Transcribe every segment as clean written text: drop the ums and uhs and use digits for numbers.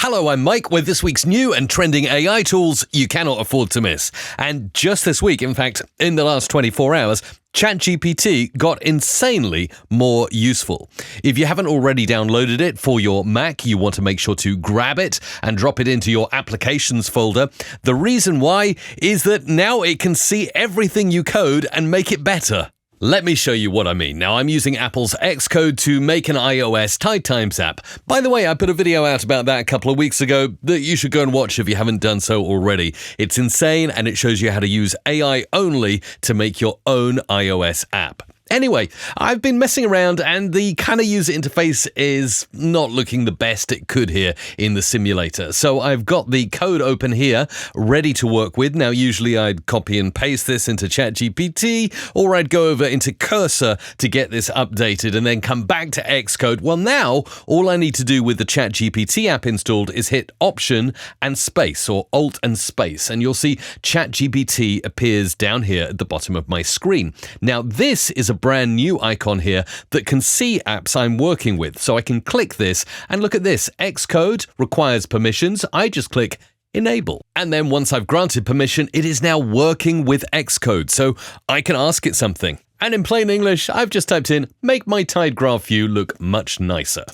Hello, I'm Mike with this week's new and trending AI tools you cannot afford to miss. And just this week, in fact, in the last 24 hours, ChatGPT got insanely more useful. If you haven't already downloaded it for your Mac, you want to make sure to grab it and drop it into your applications folder. The reason why is that now it can see everything you code and make it better. Let me show you what I mean. Now, I'm using Apple's Xcode to make an iOS Tide Times app. By the way, I put a video out about that a couple of weeks ago that you should go and watch if you haven't done so already. It's insane, and it shows you how to use AI only to make your own iOS app. Anyway, I've been messing around and the kind of user interface is not looking the best it could here in the simulator. So I've got the code open here, ready to work with. Now, usually I'd copy and paste this into ChatGPT, or I'd go over into Cursor to get this updated and then come back to Xcode. Well, now all I need to do with the ChatGPT app installed is hit Option and Space, or Alt and Space, and you'll see ChatGPT appears down here at the bottom of my screen. Now, this is a brand new icon here that can see apps I'm working with. So I can click this and look at this. Xcode requires permissions. I just click Enable. And then once I've granted permission, it is now working with Xcode. So I can ask it something. And in plain English, I've just typed in, make my tide graph view look much nicer.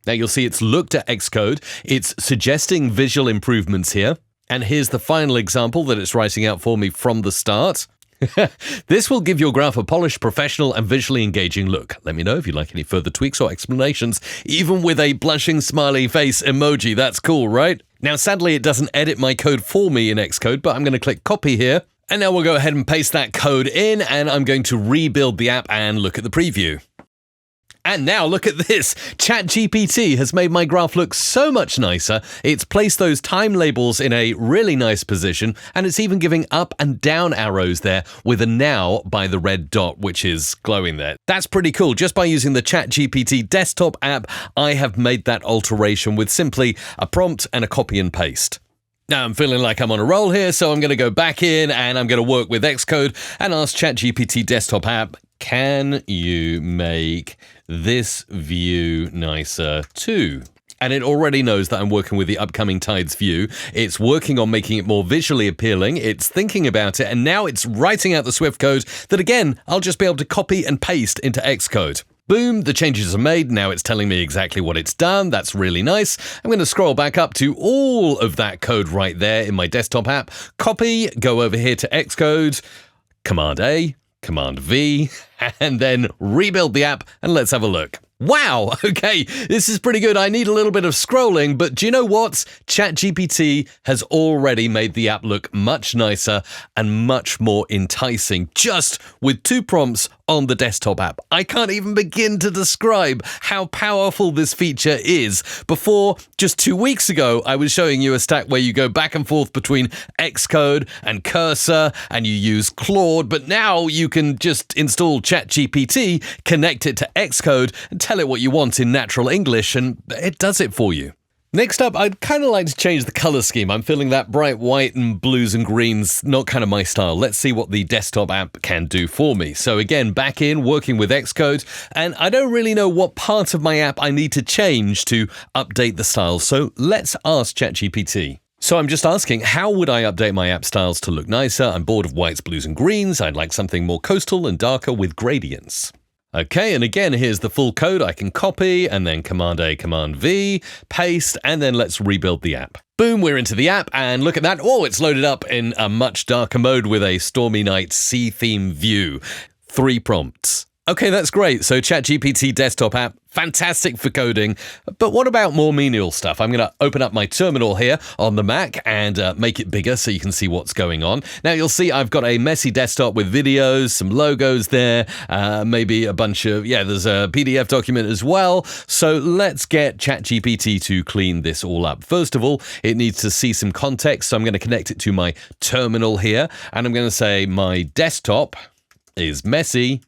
Now you'll see it's looked at Xcode. It's suggesting visual improvements here. And here's the final example that it's writing out for me from the start. This will give your graph a polished, professional, and visually engaging look. Let me know if you'd like any further tweaks or explanations, even with a blushing smiley face emoji. That's cool, right? Now, sadly, it doesn't edit my code for me in Xcode, but I'm going to click copy here. And now we'll go ahead and paste that code in, and I'm going to rebuild the app and look at the preview. And now look at this. ChatGPT has made my graph look so much nicer. It's placed those time labels in a really nice position, and it's even giving up and down arrows there with a now by the red dot, which is glowing there. That's pretty cool. Just by using the ChatGPT Desktop App, I have made that alteration with simply a prompt and a copy and paste. Now, I'm feeling like I'm on a roll here, so I'm going to go back in and I'm going to work with Xcode and ask ChatGPT Desktop App, can you make this view nicer too? And it already knows that I'm working with the upcoming Tides view. It's working on making it more visually appealing. It's thinking about it, and now it's writing out the Swift code that, again, I'll just be able to copy and paste into Xcode. Boom, the changes are made. Now it's telling me exactly what it's done. That's really nice. I'm going to scroll back up to all of that code right there in my desktop app. Copy, go over here to Xcode, Command A, Command V, and then rebuild the app, and let's have a look. Wow, okay, this is pretty good. I need a little bit of scrolling, but do you know what? ChatGPT has already made the app look much nicer and much more enticing just with 2 prompts on the desktop app. I can't even begin to describe how powerful this feature is. Before, just 2 weeks ago, I was showing you a stack where you go back and forth between Xcode and Cursor and you use Claude, but now you can just install ChatGPT, connect it to Xcode, and tell it what you want in natural English, and it does it for you. Next up, I'd kind of like to change the color scheme. I'm feeling that bright white and blues and greens, not kind of my style. Let's see what the desktop app can do for me. So again, back in, working with Xcode, and I don't really know what part of my app I need to change to update the styles. So let's ask ChatGPT. So I'm just asking, how would I update my app styles to look nicer? I'm bored of whites, blues, and greens. I'd like something more coastal and darker with gradients. Okay, and again, here's the full code. I can copy and then Command A, Command V, paste, and then let's rebuild the app. Boom, we're into the app, and look at that. Oh, it's loaded up in a much darker mode with a stormy night sea theme view. 3 prompts. Okay, that's great. So ChatGPT Desktop App, fantastic for coding. But what about more menial stuff? I'm going to open up my terminal here on the Mac and make it bigger so you can see what's going on. Now, you'll see I've got a messy desktop with videos, some logos there, maybe a bunch of, there's a PDF document as well. So let's get ChatGPT to clean this all up. First of all, it needs to see some context. So I'm going to connect it to my terminal here. And I'm going to say my desktop is messy.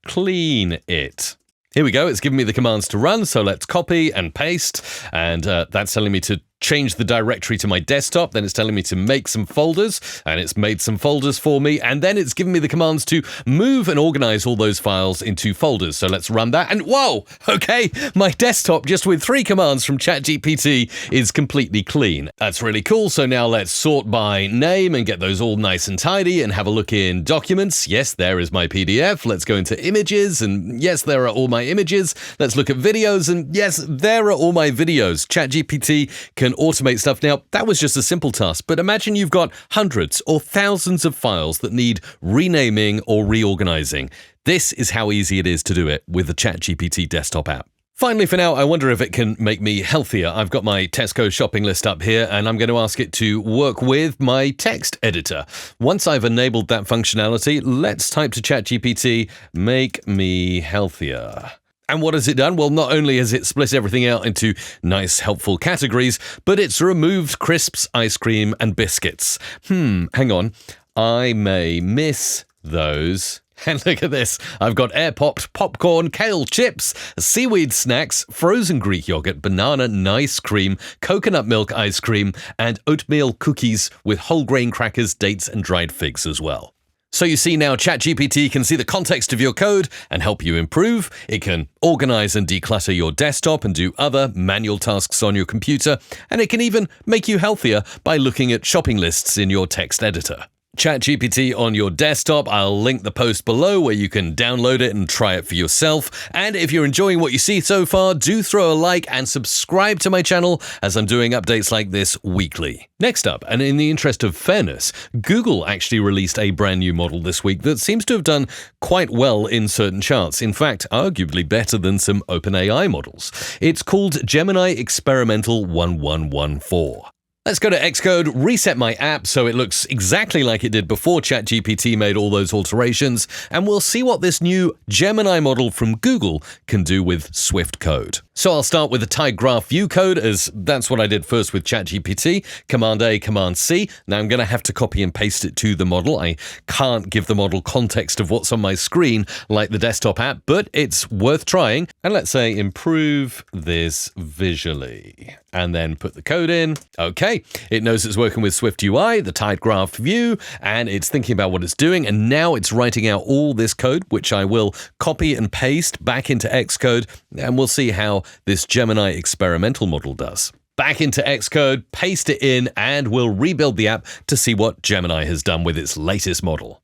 Clean it. Here we go. It's giving me the commands to run. So let's copy and paste. And that's telling me to change the directory to my desktop. Then it's telling me to make some folders, and it's made some folders for me. And then it's given me the commands to move and organize all those files into folders. So let's run that. And whoa, okay, my desktop, just with 3 commands from ChatGPT, is completely clean. That's really cool. So now let's sort by name and get those all nice and tidy and have a look in documents. Yes, there is my PDF. Let's go into images, and yes, there are all my images. Let's look at videos, and yes, there are all my videos. ChatGPT can automate stuff. Now, that was just a simple task, but imagine you've got hundreds or thousands of files that need renaming or reorganizing. This is how easy it is to do it with the ChatGPT Desktop app. Finally, for now, I wonder if it can make me healthier. I've got my Tesco shopping list up here, and I'm going to ask it to work with my text editor. Once I've enabled that functionality, let's type to ChatGPT, make me healthier. And what has it done? Well, not only has it split everything out into nice, helpful categories, but it's removed crisps, ice cream, and biscuits. Hang on. I may miss those. And look at this. I've got air-popped popcorn, kale chips, seaweed snacks, frozen Greek yogurt, banana nice cream, coconut milk ice cream, and oatmeal cookies with whole grain crackers, dates, and dried figs as well. So you see now ChatGPT can see the context of your code and help you improve. It can organize and declutter your desktop and do other manual tasks on your computer. And it can even make you healthier by looking at shopping lists in your text editor. ChatGPT on your desktop. I'll link the post below where you can download it and try it for yourself. And if you're enjoying what you see so far, do throw a like and subscribe to my channel as I'm doing updates like this weekly. Next up, and in the interest of fairness, Google actually released a brand new model this week that seems to have done quite well in certain charts. In fact, arguably better than some OpenAI models. It's called Gemini Experimental 1114. Let's go to Xcode, reset my app so it looks exactly like it did before ChatGPT made all those alterations, and we'll see what this new Gemini model from Google can do with Swift code. So I'll start with the tied graph view code, as that's what I did first with ChatGPT. Command A, Command C. Now I'm going to have to copy and paste it to the model. I can't give the model context of what's on my screen like the desktop app, but it's worth trying. And let's say improve this visually. And then put the code in. Okay, it knows it's working with Swift UI, the tied graph view, and it's thinking about what it's doing. And now it's writing out all this code, which I will copy and paste back into Xcode, and we'll see how this Gemini experimental model does. Back into Xcode, paste it in, and we'll rebuild the app to see what Gemini has done with its latest model.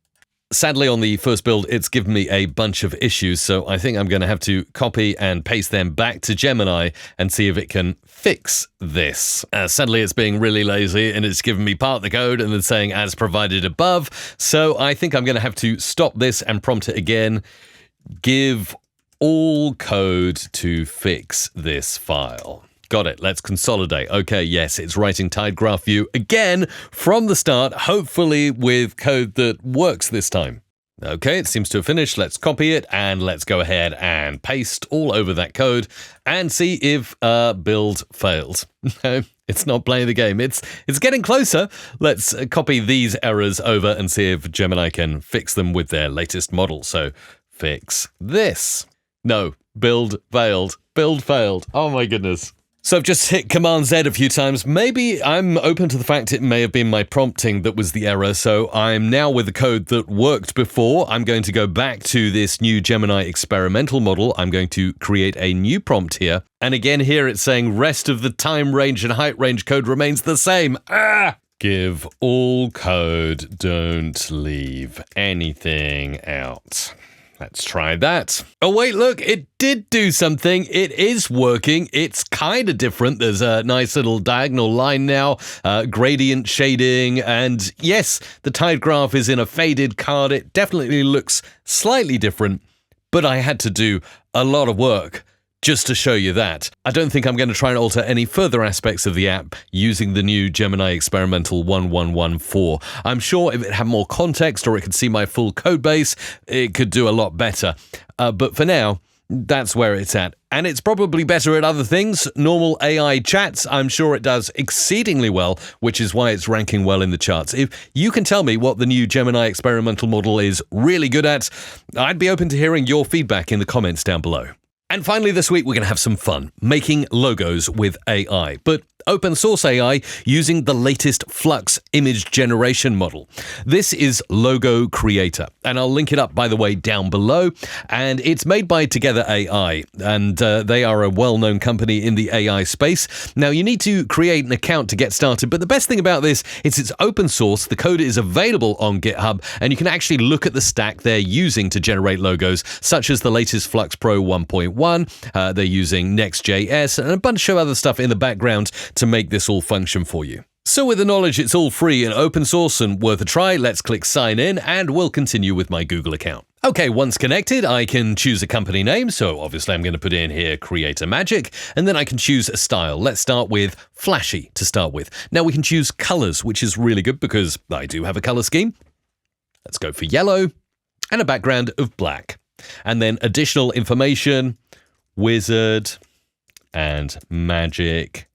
Sadly, on the first build, it's given me a bunch of issues, so I think I'm going to have to copy and paste them back to Gemini and see if it can fix this. Sadly, it's being really lazy, and it's given me part of the code and then saying as provided above, so I think I'm going to have to stop this and prompt it again. Give all code to fix this file. Got it. Let's consolidate. Okay, yes, it's writing tied graph view again from the start, hopefully with code that works this time. Okay, it seems to have finished. Let's copy it and let's go ahead and paste all over that code and see if build failed. No, it's not playing the game. It's getting closer. Let's copy these errors over and see if Gemini can fix them with their latest model. So fix this. No, build failed. Build failed. Oh my goodness. So I've just hit Command Z a few times. Maybe I'm open to the fact it may have been my prompting that was the error. So I'm now with the code that worked before. I'm going to go back to this new Gemini experimental model. I'm going to create a new prompt here. And again, here it's saying rest of the time range and height range code remains the same. Give all code, don't leave anything out. Let's try that. Oh, wait, look, it did do something. It is working. It's kind of different. There's a nice little diagonal line now, gradient shading, and yes, the tied graph is in a faded card. It definitely looks slightly different, but I had to do a lot of work just to show you that. I don't think I'm going to try and alter any further aspects of the app using the new Gemini Experimental 1114. I'm sure if it had more context or it could see my full code base, it could do a lot better. But for now, that's where it's at. And it's probably better at other things. Normal AI chats, I'm sure it does exceedingly well, which is why it's ranking well in the charts. If you can tell me what the new Gemini experimental model is really good at, I'd be open to hearing your feedback in the comments down below. And finally, this week, we're going to have some fun making logos with AI, but open source AI using the latest Flux image generation model. This is Logo Creator, and I'll link it up, by the way, down below. And it's made by Together AI, and they are a well-known company in the AI space. Now, you need to create an account to get started, but the best thing about this is it's open source. The code is available on GitHub, and you can actually look at the stack they're using to generate logos, such as the latest Flux Pro 1.1. They're using Next.js and a bunch of other stuff in the background to make this all function for you. So with the knowledge it's all free and open source and worth a try, let's click sign in and we'll continue with my Google account. Okay, once connected, I can choose a company name. So obviously I'm going to put in here Creator Magic, and then I can choose a style. Let's start with flashy to start with. Now we can choose colors, which is really good because I do have a color scheme. Let's go for yellow and a background of black. And then additional information, wizard and magic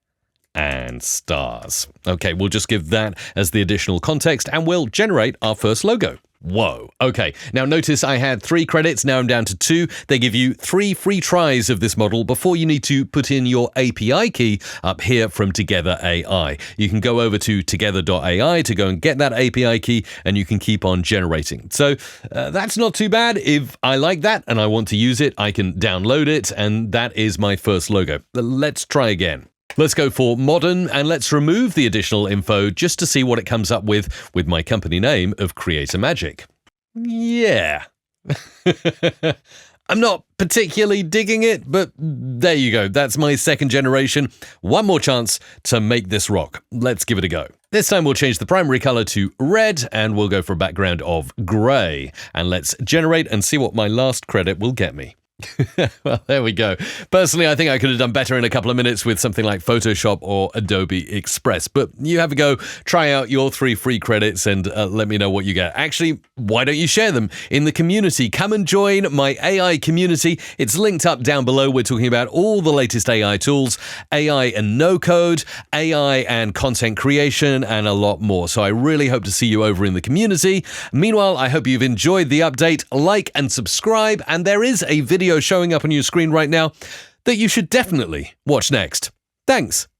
and stars. Okay, we'll just give that as the additional context and we'll generate our first logo. Whoa. Okay, now notice I had 3 credits, now I'm down to 2. They give you 3 free tries of this model before you need to put in your API key up here from Together AI. You can go over to together.ai to go and get that API key and you can keep on generating. So that's not too bad. If I like that and I want to use it, I can download it and that is my first logo. Let's try again. Let's go for modern and let's remove the additional info just to see what it comes up with my company name of Creator Magic. Yeah. I'm not particularly digging it, but there you go. That's my second generation. One more chance to make this rock. Let's give it a go. This time we'll change the primary color to red and we'll go for a background of gray. And let's generate and see what my last credit will get me. Well, there we go. Personally, I think I could have done better in a couple of minutes with something like Photoshop or Adobe Express. But you have a go, try out your 3 free credits and let me know what you get. Actually, why don't you share them in the community? Come and join my AI community. It's linked up down below. We're talking about all the latest AI tools, AI and no code, AI and content creation, and a lot more. So I really hope to see you over in the community. Meanwhile, I hope you've enjoyed the update. Like and subscribe. And there is a video showing up on your screen right now that you should definitely watch next. Thanks.